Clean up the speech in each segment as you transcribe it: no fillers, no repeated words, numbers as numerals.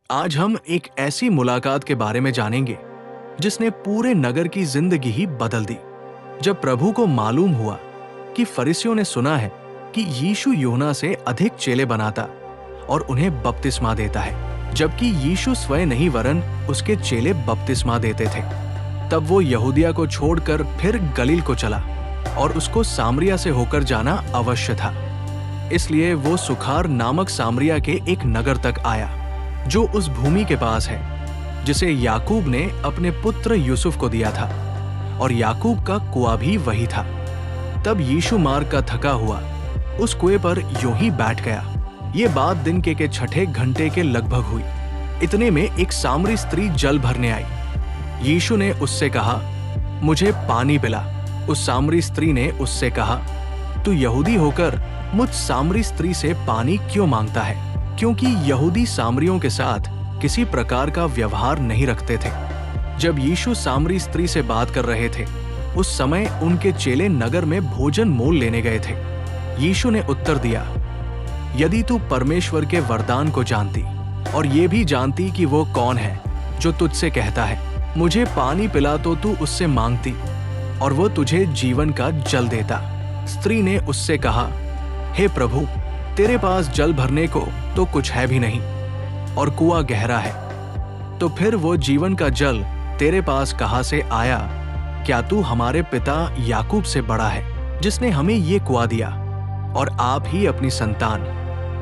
आज हम एक ऐसी मुलाकात के बारे में जानेंगे जिसने पूरे नगर की जिंदगी ही बदल दी। जब प्रभु को मालूम हुआ कि फरीसियों ने सुना है कि यीशु यूहन्ना से अधिक चेले बनाता और उन्हें बपतिस्मा देता है, जबकि यीशु स्वयं नहीं वरन उसके चेले बपतिस्मा देते थे, तब वो यहूदिया को छोड़कर फिर गलील को चला और उसको सामरिया से होकर जाना अवश्य था। इसलिए वो सुखार नामक सामरिया के एक नगर तक आया जो उस भूमि के पास है जिसे याकूब ने अपने पुत्र यूसुफ को दिया था, और याकूब का कुआं भी वही था। तब यीशु मार्ग का थका हुआ उस कुएं पर यूं ही बैठ गया। ये बात दिन के छठे घंटे के लगभग हुई। इतने में एक सामरी स्त्री जल भरने आई। यीशु ने उससे कहा, मुझे पानी पिला। उस सामरी स्त्री ने उससे कहा, तू यहूदी होकर मुझ सामरी स्त्री से पानी क्यों मांगता है? क्योंकि यहूदी सामरियों के साथ किसी प्रकार का व्यवहार नहीं रखते थे। जब यीशु सामरी स्त्री से बात कर रहे थे, उस समय उनके चेले नगर में भोजन मोल लेने गए थे। यीशु ने उत्तर दिया, यदि तू परमेश्वर के वरदान को जानती और ये भी जानती कि वो कौन है जो तुझसे कहता है, मुझे पानी पिला, तो तू उससे मांगती और वो तुझे जीवन का जल देता। स्त्री ने उससे कहा, हे प्रभु, तेरे पास जल भरने को तो कुछ है भी नहीं और कुआं गहरा है, तो फिर वो जीवन का जल तेरे पास कहाँ से आया? क्या तू हमारे पिता याकूब से बड़ा है, जिसने हमें ये कुआं दिया, और आप ही अपनी संतान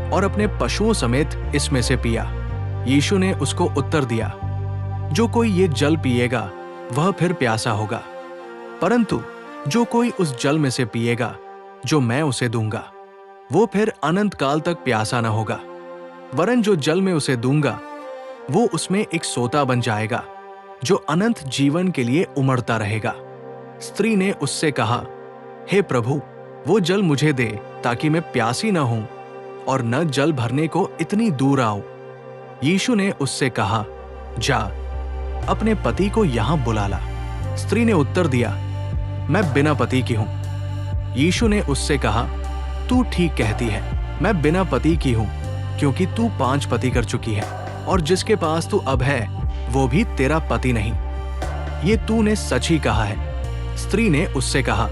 और अपने पशुओं समेत इसमें से पिया? यीशु ने उसको उत्तर दिया, जो कोई ये जल पिएगा वह फिर प्यासा होगा, परंतु जो कोई उस जल में से पिएगा जो मैं उसे दूंगा, वो फिर अनंत काल तक प्यासा न होगा, वरन जो जल में उसे दूंगा वो उसमें एक सोता बन जाएगा जो अनंत जीवन के लिए उमड़ता रहेगा। स्त्री ने उससे कहा, हे प्रभु, वो जल मुझे दे ताकि मैं प्यासी न हूं और न जल भरने को इतनी दूर आऊं। यीशु ने उससे कहा, जा, अपने पति को यहां बुला ला। स्त्री ने उत्तर दिया, मैं बिना पति की हूं। यीशु ने उससे कहा, तू ठीक कहती है, मैं बिना पति की हूं, क्योंकि तू 5 पति कर चुकी है और जिसके पास तू अब है वो भी तेरा पति नहीं। ये तूने सच ही कहा है। स्त्री ने उससे कहा,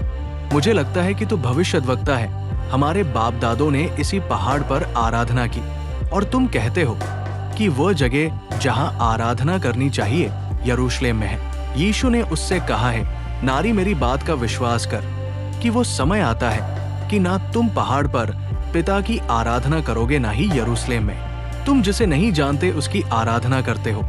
मुझे लगता है कि तू भविष्यद्वक्ता है। हमारे बाप दादों ने इसी पहाड़ पर आराधना की और तुम कहते हो कि वह जगह जहां आराधना करनी चाहिए यरूशलेम में है। यीशु ने उससे कहा है, नारी, मेरी बात का विश्वास कर कि वो समय आता है कि ना तुम पहाड़ पर पिता की आराधना करोगे, ना ही यरूशलेम में। तुम जिसे नहीं जानते उसकी आराधना करते हो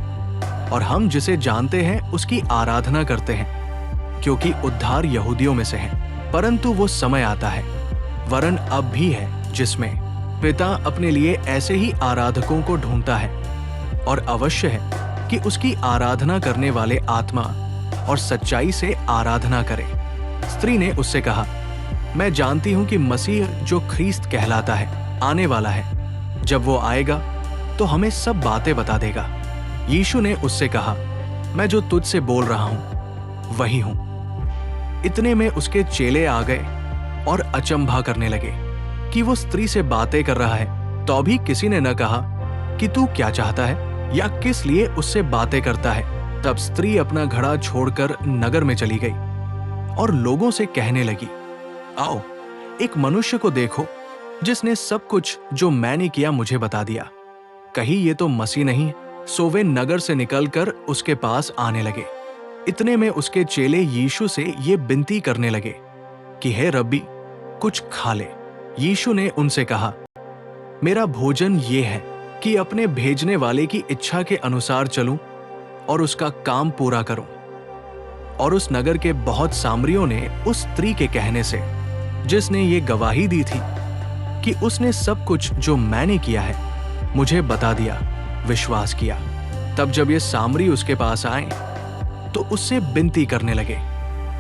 और हम जिसे जानते हैं उसकी आराधना करते हैं, क्योंकि उद्धार यहूदियों में से है। परंतु वो समय आता है, वरन अब भी है, जिसमें पिता अपने लिए ऐसे ही आराधकों को ढूंढता है, और अवश्य है कि उसकी आराधना करने वाले आत्मा और सच्चाई से आराधना करे। स्त्री ने उससे कहा, मैं जानती हूं कि मसीह जो ख्रीस्त कहलाता है आने वाला है। जब वो आएगा तो हमें सब बातें बता देगा। यीशु ने उससे कहा, मैं जो तुझसे बोल रहा हूं वही हूं। इतने में उसके चेले आ गए और अचंभा करने लगे कि वो स्त्री से बातें कर रहा है। तो भी किसी ने न कहा कि तू क्या चाहता है या किस लिए उससे बातें करता है। तब स्त्री अपना घड़ा छोड़कर नगर में चली गई और लोगों से कहने लगी, आओ, एक मनुष्य को देखो जिसने सब कुछ जो मैंने किया मुझे बता दिया। कहीं ये तो मसीह नहीं? सो वे नगर से निकलकर उसके पास आने लगे। इतने में उसके चेले यीशु से ये विनती करने लगे कि हे रब्बी, कुछ खा ले। यीशु ने उनसे कहा, मेरा भोजन ये है कि अपने भेजने वाले की इच्छा के अनुसार चलूं और उसका काम पूरा करूं। और उस नगर के बहुत सामरियों ने उस स्त्री के कहने से, जिसने ये गवाही दी थी कि उसने सब कुछ जो मैंने किया है मुझे बता दिया, विश्वास किया। तब जब ये सामरी उसके पास आए तो उससे विनती करने लगे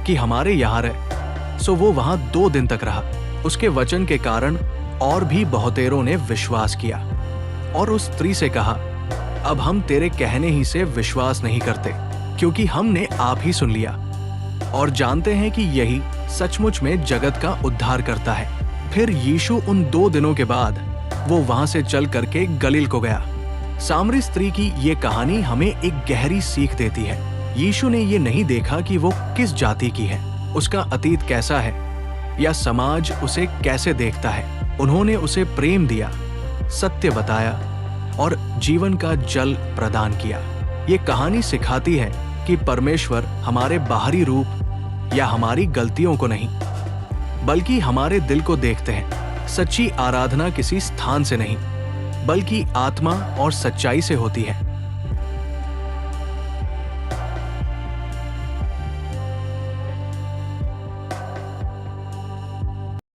कि हमारे यहाँ रह। सो वो वहां 2 दिन तक रहा। उसके वचन के कारण और भी बहुतेरों ने विश्वास किया और उस स्त्री से कहा, अब हम तेरे कहने ही से विश्वास नहीं करते, क्योंकि हमने आप ही सुन लिया और जानते हैं कि यही सचमुच में जगत का उद्धार करता है। फिर यीशु उन 2 दिनों के बाद वो वहां से चल करके गलील को गया सामरी स्त्री की ये कहानी हमें एक गहरी सीख देती है। यीशु ने ये नहीं देखा कि वो किस जाति की है, उसका अतीत कैसा है या समाज उसे कैसे देखता है। उन्होंने उसे प्रेम दिया, सत्य बताया और जीवन का जल प्रदान किया। ये कहानी सिखाती है कि परमेश्वर हमारे बाहरी रूप या हमारी गलतियों को नहीं, बल्कि हमारे दिल को देखते हैं। सच्ची आराधना किसी स्थान से नहीं, बल्कि आत्मा और सच्चाई से होती है।